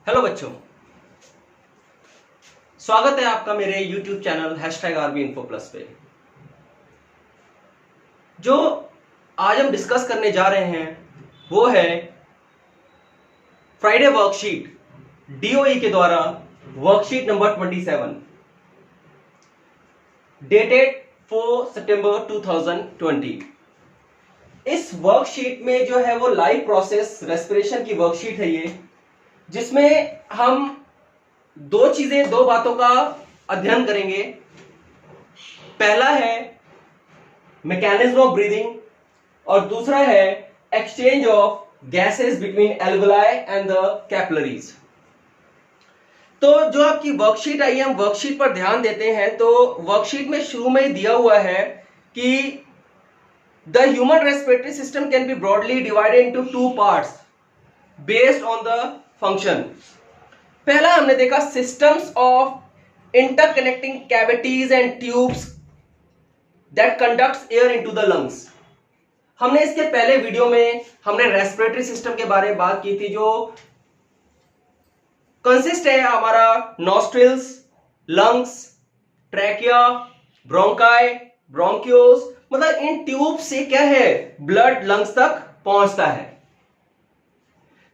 Hello बच्चों, स्वागत है आपका मेरे YouTube चैनल #RBInfoPlus पे। जो आज हम डिस्कस करने जा रहे हैं वो है फ्राइडे वर्कशीट, DOE के द्वारा वर्कशीट नंबर 27 डेटेड 4 सितंबर 2020। इस वर्कशीट में जो है वो लाइव प्रोसेस रेस्पिरेशन की वर्कशीट है ये, जिसमें हम दो बातों का अध्ययन करेंगे। पहला है मैकेनिज्म ऑफ ब्रीदिंग और दूसरा है exchange of gases between alveoli and the capillaries. तो जो आपकी वर्कशीट आई है, हम वर्कशीट पर ध्यान देते हैं। तो वर्कशीट में शुरू में दिया हुआ है कि the human respiratory system can be broadly divided into 2 parts based on the function. पहला हमने देखा systems of interconnecting cavities and tubes that conducts air into the lungs. हमने इसके पहले वीडियो में हमने रेस्पिरेटरी सिस्टम के बारे में बात की थी, जो कंसिस्ट है हमारा nostrils, lungs, trachea, bronchi, bronchioles, मतलब इन ट्यूब से क्या है ब्लड लंग्स तक पहुंचता है।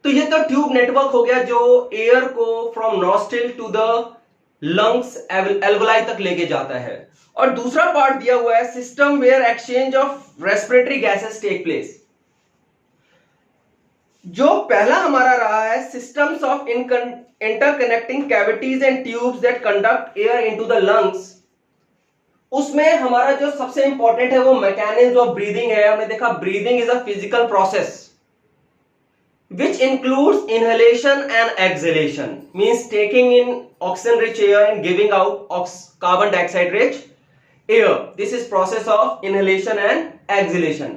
तो ये तो ट्यूब नेटवर्क हो गया जो एयर को from nostril to the lungs alveoli तक लेके जाता है। और दूसरा पार्ट दिया हुआ है system where exchange of respiratory gases take place. जो पहला हमारा रहा है systems of interconnecting cavities and tubes that conduct air into the lungs, उसमें हमारा जो सबसे इंपॉर्टेंट है वो मैकेनिज्म ऑफ ब्रीदिंग है। हमने देखा breathing is a physical process which includes inhalation and exhalation, means taking in oxygen rich air and giving out carbon dioxide rich air. This is process of inhalation and exhalation.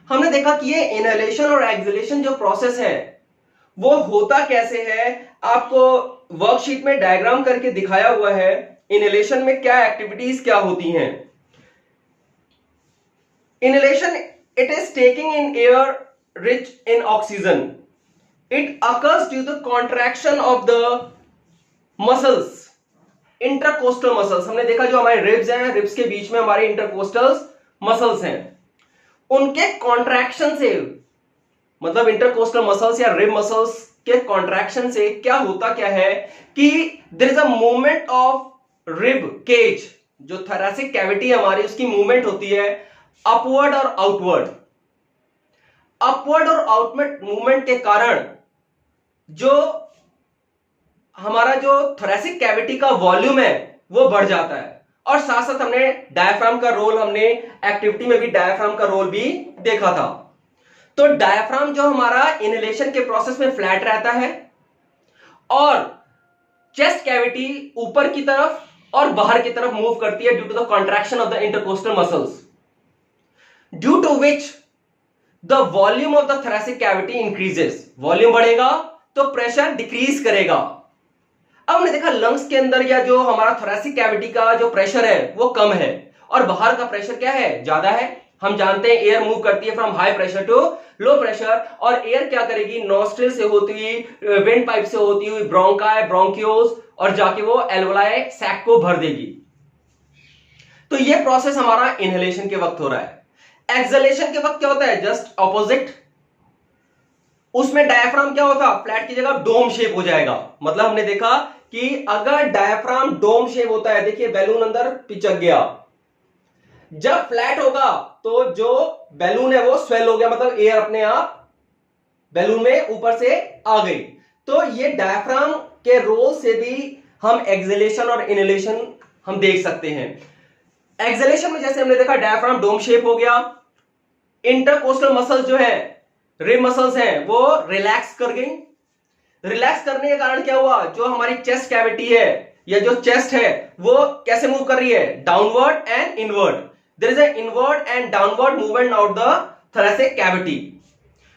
हमने देखा कि ये inhalation और exhalation जो process है वो होता कैसे है, आपको वर्कशीट में डायग्राम करके दिखाया हुआ है। inhalation में क्या एक्टिविटीज क्या होती हैं। inhalation, it is taking in air rich in oxygen. It occurs due to contraction of the muscles, intercostal muscles। हमने देखा जो हमारे रिब्स हैं, रिब्स के बीच में हमारे इंटरकोस्टल मसल्स हैं, उनके कॉन्ट्रैक्शन से, मतलब इंटरकोस्टल मसल्स या रिब मसल्स के कॉन्ट्रैक्शन से क्या होता क्या है कि there is a movement of rib cage, जो थोरैसिक कैविटी हमारी, उसकी मूवमेंट होती है अपवर्ड और आउटवर्ड। अपवर्ड और आउटवर्ड मूवमेंट के कारण जो हमारा जो थोरैसिक कैविटी का वॉल्यूम है वो बढ़ जाता है। और साथ साथ हमने डायफ्राम का रोल, हमने एक्टिविटी में भी डायफ्राम का रोल भी देखा था। तो डायफ्राम जो हमारा इनहेलेशन के प्रोसेस में फ्लैट रहता है और चेस्ट कैविटी ऊपर की तरफ और बाहर की तरफ मूव करती है due to the contraction of the intercostal muscles, due to which the volume of the thoracic cavity increases. Volume बढ़ेगा तो प्रेशर डिक्रीज करेगा। अब हमने देखा लंग्स के अंदर या जो हमारा थोरैसिक कैविटी का जो प्रेशर है वो कम है और बाहर का प्रेशर क्या है, ज्यादा है। हम जानते हैं एयर मूव करती है from high pressure to low pressure, और एयर क्या करेगी, नॉस्ट्रिल से होती हुई, वेंट पाइप से होती हुई ब्रोंकाई, ब्रोंक्यूल्स और जाके वो एल्वेलाई सैक को भर देगी। तो ये प्रोसेस हमारा इनहेलेशन के वक्त हो रहा है। एक्सहेलेशन के वक्त क्या होता है, जस्ट ऑपोजिट। उसमें डायफ्राम क्या होता, फ्लैट की जगह डोम शेप हो जाएगा। मतलब हमने देखा कि अगर डायफ्राम डोम शेप होता है, देखिए बैलून अंदर पिचक गया, जब फ्लैट होगा तो जो बैलून है वो स्वेल हो गया, मतलब एयर अपने आप बैलून में ऊपर से आ गई। तो ये डायफ्राम के रोल से भी हम एक्सहेलेशन और इनहेलेशन हम देख सकते हैं। एक्सहेलेशन में जैसे हमने देखा डायफ्राम डोम शेप हो गया, इंटरकोस्टल मसल्स जो है, रिब मसल्स हैं, वो रिलैक्स कर गई। रिलैक्स करने के कारण क्या हुआ, जो हमारी चेस्ट कैविटी है या जो चेस्ट है वो कैसे मूव कर रही है, downward and inward. There is a inward and downward movement of the thoracic cavity,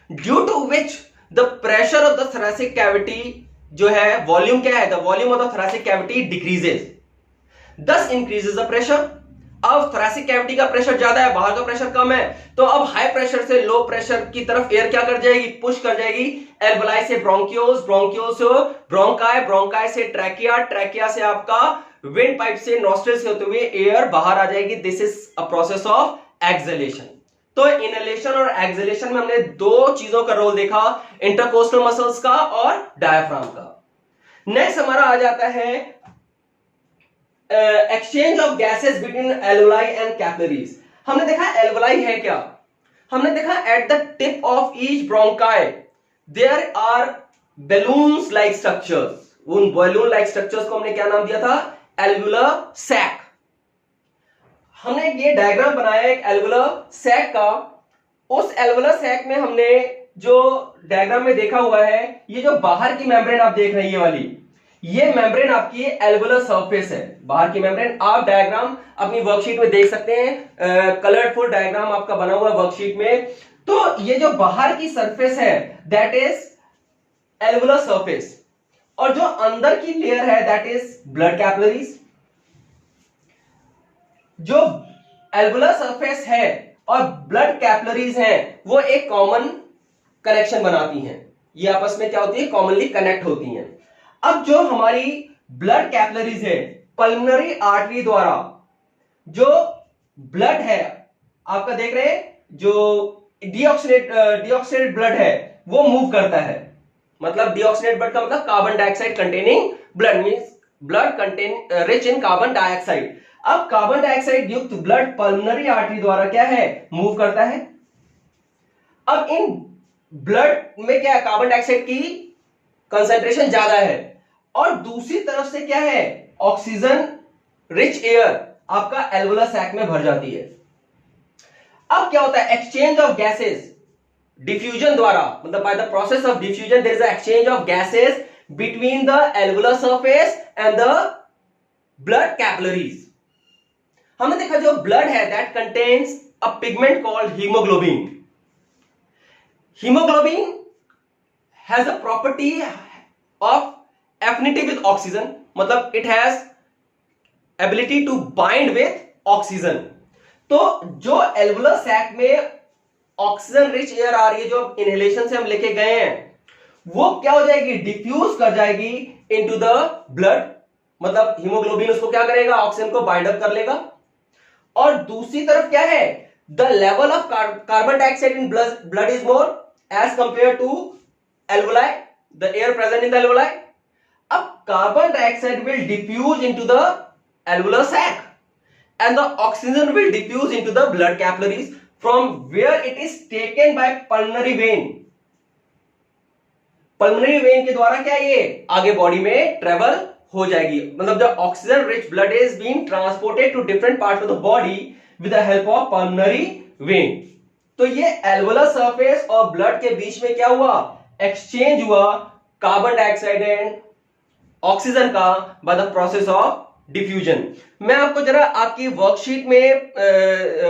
due to which the pressure of the thoracic cavity जो है, वॉल्यूम क्या है, the volume of the thoracic cavity decreases, thus increases the pressure. अब thoracic cavity का pressure ज्यादा है, बाहर का प्रेशर कम है, तो अब हाई प्रेशर से लो प्रेशर की तरफ एयर क्या कर जाएगी, पुश कर जाएगी। एल्वलाई से ब्रोंकियोल्स, ब्रोंकियोल्स से ब्रोंकाई, ब्रोंकाई से ट्रैकिया, ट्रैकिया से आपका विंड पाइप से नॉस्ट्रिल से होते हुए एयर बाहर आ जाएगी। This is a process of exhalation. तो इनहेलेशन और एक्सहेलेशन में हमने दो चीजों का रोल देखा, इंटरकोस्टल मसल्स का और डायफ्राम का। नेक्स्ट हमारा आ जाता है exchange of gases between alveoli and capillaries. हमने देखा एल्वोलाई है क्या, हमने देखा at the tip of each bronchi there are balloons like structures. उन बैलून लाइक स्ट्रक्चर्स को हमने क्या नाम दिया था, एल्वुलर सैक। हमने ये डायग्राम बनाया एक एल्वुलर सैक का। उस एल्वुलर सैक में हमने जो डायग्राम में देखा हुआ है, ये जो बाहर की मेम्ब्रेन आप देख रहे हैं ये वाली, ये मेम्ब्रेन आपकी एल्वुलर सरफेस है, बाहर की मेम्ब्रेन। आप डायग्राम अपनी वर्कशीट में देख सकते हैं, कलरफुल डायग्राम आपका बना हुआ है वर्कशीट में। तो ये जो बाहर की सरफेस है दैट इज एल्वुलर सरफेस, और जो अंदर की लेयर है दैट इज ब्लड कैपिलरीज। जो एल्वुलर सरफेस है और ब्लड कैपिलरीज है वो एक कॉमन कनेक्शन बनाती हैं, ये आपस में क्या होती है, कॉमनली कनेक्ट होती हैं। अब जो हमारी ब्लड कैपिलरीज है, पल्मोनरी आर्टरी द्वारा जो ब्लड है आपका देख रहे हैं, जो डीऑक्सीनेटेड ब्लड है वो मूव करता है। मतलब डीऑक्सीनेटेड ब्लड का मतलब carbon dioxide containing blood, means blood contain rich in carbon dioxide. अब कार्बन डाइऑक्साइड युक्त ब्लड पल्मोनरी आर्टरी द्वारा क्या है, मूव करता है। अब इन ब्लड में क्या है, कार्बन डाइऑक्साइड की कंसंट्रेशन ज्यादा है, और दूसरी तरफ से क्या है, ऑक्सीजन रिच एयर आपका एल्वुलर सैक में भर जाती है। अब क्या होता है, एक्सचेंज ऑफ गैसेस डिफ्यूजन द्वारा, मतलब by the process of diffusion there is a exchange of gases between the alveolar surface and the blood capillaries. हमने देखा जो ब्लड है that contains a pigment called haemoglobin. Haemoglobin has a property of affinity with oxygen, मतलब it has ability to bind with oxygen. तो जो alveolar sac में oxygen rich air आ रही है, जो इनहेलेशन से हम लेके गए हैं, वो क्या हो जाएगी, डिफ्यूज कर जाएगी इनटू द ब्लड। मतलब हीमोग्लोबिन उसको क्या करेगा, ऑक्सीजन को बाइंड अप कर लेगा। और दूसरी तरफ क्या है, the level of carbon dioxide in blood is more as compare to alveoli, the air present in the alveoli. अब carbon dioxide will diffuse into the alveolar sac and the oxygen will diffuse into the blood capillaries from where it is taken by pulmonary vein. pulmonary vein के द्वारा क्या ये आगे body में travel हो जाएगी। मतलब जो oxygen rich blood is being transported to different parts of the body with the help of pulmonary vein. तो ये एल्वुलर सरफेस और ब्लड के बीच में क्या हुआ, एक्सचेंज हुआ कार्बन डाइऑक्साइड एंड ऑक्सीजन का bye the process of diffusion. मैं आपको जरा आपकी वर्कशीट में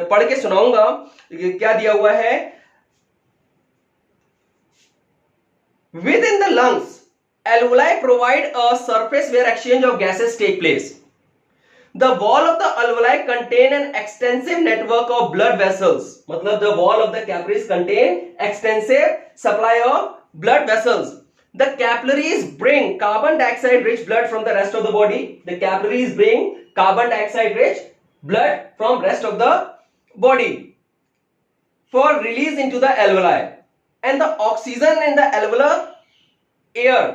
पढ़ के सुनाऊंगा, क्या दिया हुआ है। With in the lungs alveoli provide a surface where exchange of gases take place. The wall of the alveoli contain an extensive network of blood vessels. मतलब the wall of the capillaries contain extensive supply of blood vessels. The capillaries bring carbon dioxide rich blood from the rest of the body. The capillaries bring carbon dioxide rich blood from rest of the body for release into the alveoli. And the oxygen in the alveolar air,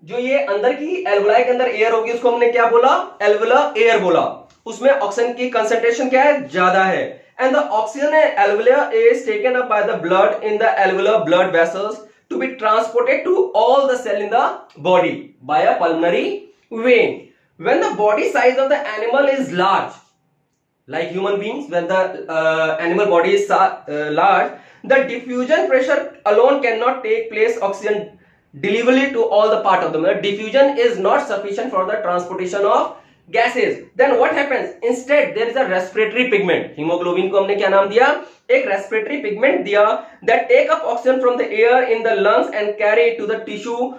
जो ये अंदर की alveoli के अंदर air होगी उसको हमने क्या बोला, एल्वुलर एयर बोला। उसमें ऑक्सीजन की कंसंट्रेशन क्या है, ज्यादा है। And the oxygen alveolar is taken up by the blood in the alveolar blood vessels to be transported to all the cell in the body by a pulmonary vein. When the body size of the animal is large, like human beings, when the animal body is large, the diffusion pressure alone cannot take place oxygen delivery to all the part of the body. Diffusion is not sufficient for the transportation of gases. Then what happens? Instead there is a respiratory pigment. hemoglobin को हमने क्या नाम दिया, एक respiratory pigment दिया, that take up oxygen from the air in the lungs and carry it to the tissue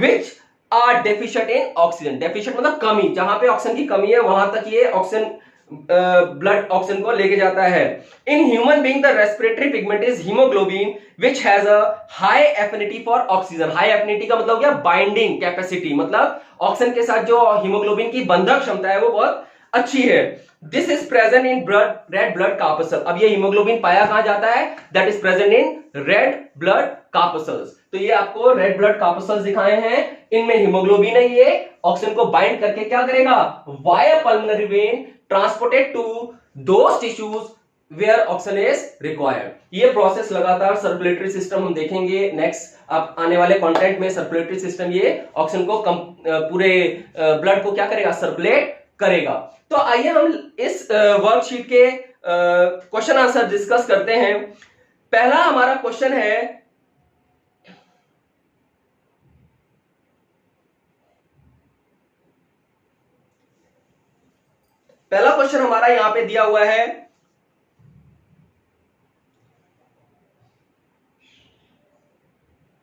which are deficient in oxygen. deficient मतलब कमी, जहां पे ऑक्सीजन की कमी है वहां तक ये ऑक्सीजन ब्लड ऑक्सीजन को लेके जाता है। In human being the respiratory pigment is haemoglobin which has a high affinity for oxygen. High affinity का मतलब क्या, बाइंडिंग कैपेसिटी, मतलब ऑक्सीजन के साथ जो हीमोग्लोबिन की बंधक क्षमता है वो बहुत अच्छी है। This is present in blood red blood corpuscle. अब ये हीमोग्लोबिन पाया कहां जाता है, that is present in red blood corpuscles. तो ये आपको रेड ब्लड कार्पसल्स दिखाए हैं, इनमें हीमोग्लोबिन है, ये ऑक्सीजन को बाइंड करके क्या करेगा, via pulmonary vein transported to those tissues where oxygen is required. ये प्रोसेस लगातार सर्कुलेटरी सिस्टम हम देखेंगे नेक्स्ट अब आने वाले कंटेंट में। सर्कुलेटरी सिस्टम ये ऑक्सीजन को पूरे ब्लड को क्या करेगा, सर्कुलेट करेगा। तो आइए हम इस वर्कशीट के क्वेश्चन आंसर डिस्कस करते हैं। पहला हमारा क्वेश्चन है, पहला क्वेश्चन हमारा यहां पे दिया हुआ है,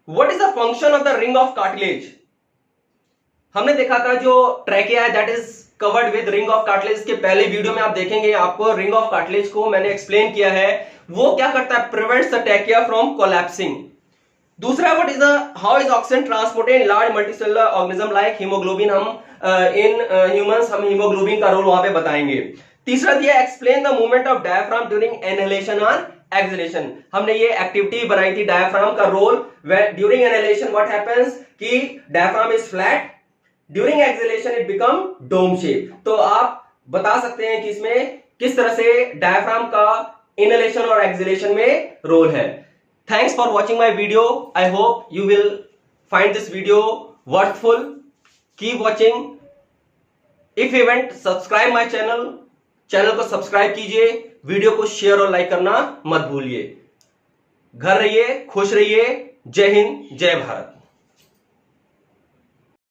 what is the function of the ring of cartilage. हमने देखा था जो ट्रैकिया है that is covered with ring of cartilage के पहले वीडियो में आप देखेंगे, आपको रिंग ऑफ कार्टिलेज को मैंने एक्सप्लेन किया है, वो क्या करता है, prevents the trachea from collapsing. दूसरा, what is the how is oxygen transported in large multicellular organism like haemoglobin. हम इन ह्यूमंस हम हीमोग्लोबिन का रोल वहां पे बताएंगे। तीसरा दिया, explain the movement of diaphragm during inhalation और एक्सहेलेशन। हमने ये एक्टिविटी बनाई थी, डायफ्राम का role during inhalation what happens कि diaphragm is flat, during exhalation it become dome shape. तो आप बता सकते हैं कि इसमें किस तरह से डायफ्राम का इनहेलेशन और एक्सहेलेशन में रोल है। Thanks for watching my video. I hope you will find this video worthful. Keep watching. If you haven't subscribe my channel, channel को सब्सक्राइब कीजिए, वीडियो को शेयर और लाइक करना मत भूलिए। घर रहिए, खुश रहिए। जय हिंद, जय भारत।